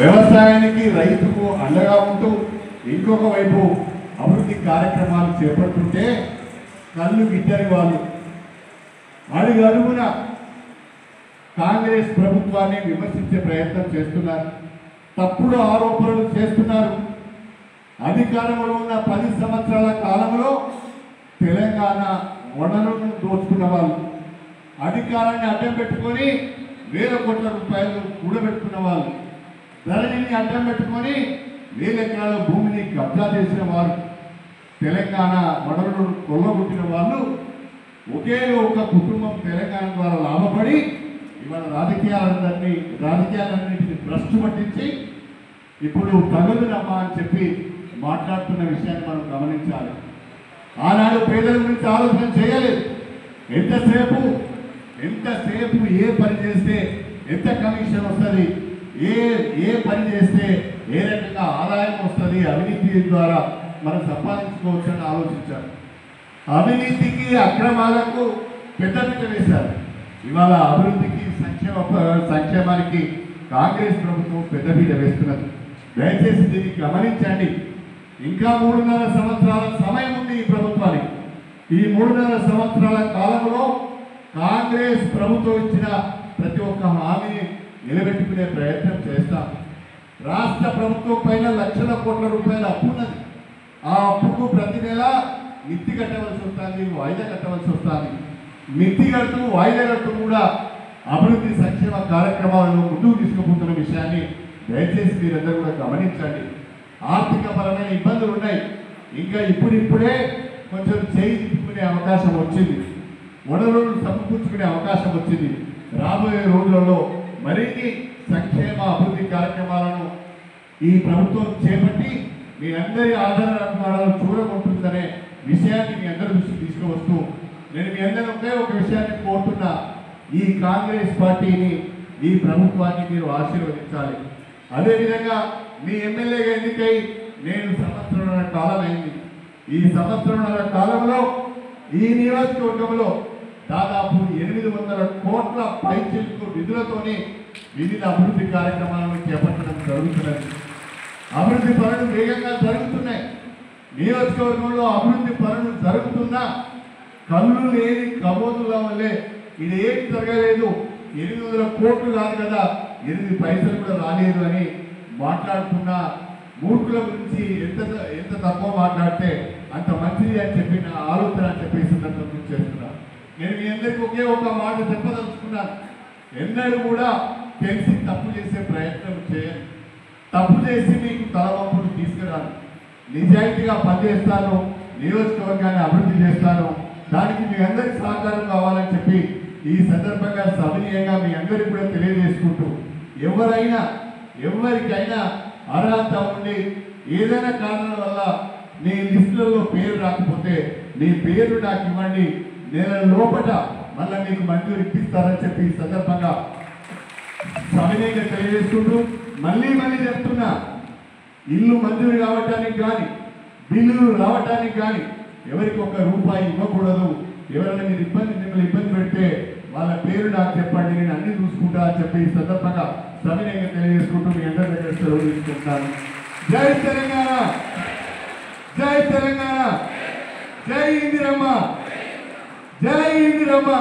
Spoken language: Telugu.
వ్యవసాయానికి రైతుకు అండగా ఉంటూ ఇంకొక వైపు అభివృద్ధి కార్యక్రమాలు చేపడుతుంటే కళ్ళు గిట్టని వాళ్ళు అడుగడుగున కాంగ్రెస్ ప్రభుత్వాన్ని విమర్శించే ప్రయత్నం చేస్తున్నారు, తప్పుడు ఆరోపణలు చేస్తున్నారు. అధికారంలో ఉన్న 10 సంవత్సరాల కాలంలో తెలంగాణ వనరులను దోచుకున్న వాళ్ళు, అధికారాన్ని అడ్డం పెట్టుకొని వేల కోట్ల రూపాయలు కూడబెట్టుకున్న వాళ్ళు, ధరణిని అడ్డం పెట్టుకొని వేల ఎకరాల భూమిని కబ్జా చేసిన వారు, తెలంగాణ వనరులను కొల్లగొట్టిన వాళ్ళు ఒకే ఒక కుటుంబం తెలంగాణ ద్వారా లాభపడి ఇవాళ రాజకీయాలన్నింటినీ భ్రష్టు పట్టించి ఇప్పుడు తగదునమ్మా అని చెప్పి మాట్లాడుతున్న విషయాన్ని మనం గమనించాలి. ఆనాడు పేదల గురించి ఆలోచన చేయలేదు. ఎంతసేపు ఏ పని చేస్తే ఎంత కమిషన్ వస్తుంది, ఏ పని చేస్తే ఏ రకంగా ఆదాయం వస్తుంది, అవినీతి ద్వారా మనం సంపాదించుకోవచ్చు అని ఆలోచించారు. అవినీతికి అక్రమాలకు పెద్దపీట వేశారు. ఇవాళ అభివృద్ధికి సంక్షేమానికి కాంగ్రెస్ ప్రభుత్వం పెద్దపీట వేస్తున్నది. దయచేసి దీన్ని గమనించండి. ఇంకా 3.5 సంవత్సరాల సమయం ఉంది ఈ ప్రభుత్వానికి. ఈ 3.5 సంవత్సరాల కాలంలో కాంగ్రెస్ ప్రభుత్వం ఇచ్చిన ప్రతి ఒక్క హామీని నిలబెట్టుకునే ప్రయత్నం చేస్తాం. రాష్ట్ర ప్రభుత్వం పైన లక్షల కోట్ల రూపాయల అప్పు ఉన్నది. ఆ అప్పుకు ప్రతి నెల మిత్తి కట్టవలసి వస్తుంది, వాయిదా కట్టవలసి వస్తుంది. మిత్తి కడుతూ వాయిదా కడుతూ కూడా అభివృద్ధి సంక్షేమ కార్యక్రమాలను ముందుకు తీసుకుపోతున్న విషయాన్ని దయచేసి మీరందరూ కూడా గమనించండి. ఆర్థిక పరమైన ఇబ్బందులు ఉన్నాయి. ఇంకా ఇప్పుడిప్పుడే కొంచెం చేయి తిప్పుకునే అవకాశం వచ్చింది, వనరులను సమకూర్చుకునే అవకాశం వచ్చింది. రాబోయే రోజులలో మరిన్ని సంక్షేమ అభివృద్ధి కార్యక్రమాలను ఈ ప్రభుత్వం చేపట్టి మీ అందరి ఆధారాలను చూడగొంటుందనే విషయాన్ని మీ అందరి దృష్టికి తీసుకువస్తూ నేను మీ అందరూ ఒకే ఒక విషయాన్ని కోరుతున్నా. ఈ కాంగ్రెస్ పార్టీని, ఈ ప్రభుత్వాన్ని మీరు ఆశీర్వదించాలి. అదేవిధంగా మీ ఎమ్మెల్యేగా ఎన్నికై నేను సంవత్సరాల కాలం అయింది. ఈ సంవత్సరాల కాలంలో ఈ నియోజకవర్గంలో దాదాపు 800 కోట్ల పైచిలకు నిధులతోని వివిధ అభివృద్ధి కార్యక్రమాలను చేపట్టడం జరుగుతున్నది. అభివృద్ధి పనులు వేగంగా జరుగుతున్నాయి. నియోజకవర్గంలో అభివృద్ధి పనులు జరుగుతున్నా కళ్ళు లేని కబోదుల వల్లే ఇది ఏం జరగలేదు, 800 కోట్లు కాదు కదా, 8 పైసలు కూడా రాలేదు అని మాట్లాడుతున్న మూర్ఖుల గురించి ఎంత తక్కువ మాట్లాడితే అంత మంచిది అని చెప్పి నా ఆలోచన అని చెప్పి సందర్భం చేస్తున్నా. నేను మీ అందరికీ ఒకే ఒక మాట చెప్పదలుచుకున్నాను. ఎన్నడూ కూడా తెలిసి తప్పు చేసే ప్రయత్నం చేయండి. తప్పు చేసి మీకు తలవంపులు తీసుకురాను. నిజాయితీగా పనిచేస్తాను, నియోజకవర్గాన్ని అభివృద్ధి చేస్తాను. దానికి మీ అందరికి సహకారం కావాలని చెప్పి ఈ సందర్భంగా సవినీయంగా మీ అందరికీ కూడా తెలియజేసుకుంటూ, ఎవరికైనా అర్హత ఉండి ఏదైనా కారణం వల్ల మీ లిస్టులలో పేరు రాకపోతే మీ పేరు నాకు ఇవ్వండి, నెల లోపల మళ్ళీ మీకు మంజూరు ఇప్పిస్తారని చెప్పి ఈ సందర్భంగా సవినీయంగా తెలియజేసుకుంటూ మళ్ళీ చెప్తున్నా, ఇల్లు మంజూరు కావటానికి కానీ బిల్లులు రావటానికి కానీ ఎవరికి ₹1 ఇవ్వకూడదు. ఎవరైనా మిమ్మల్ని ఇబ్బంది పెడితే వాళ్ళ పేరు నాకు చెప్పండి, నేను అన్ని చూసుకుంటా అని చెప్పి ఈ సందర్భంగా సవినయంగా తెలియజేసుకుంటూ మీ అందరి దగ్గర సెలవు తీసుకుంటాను. జై తెలంగాణ, జై తెలంగాణ, జై ఇందిరమ్మ, జై ఇందిరమ్మ.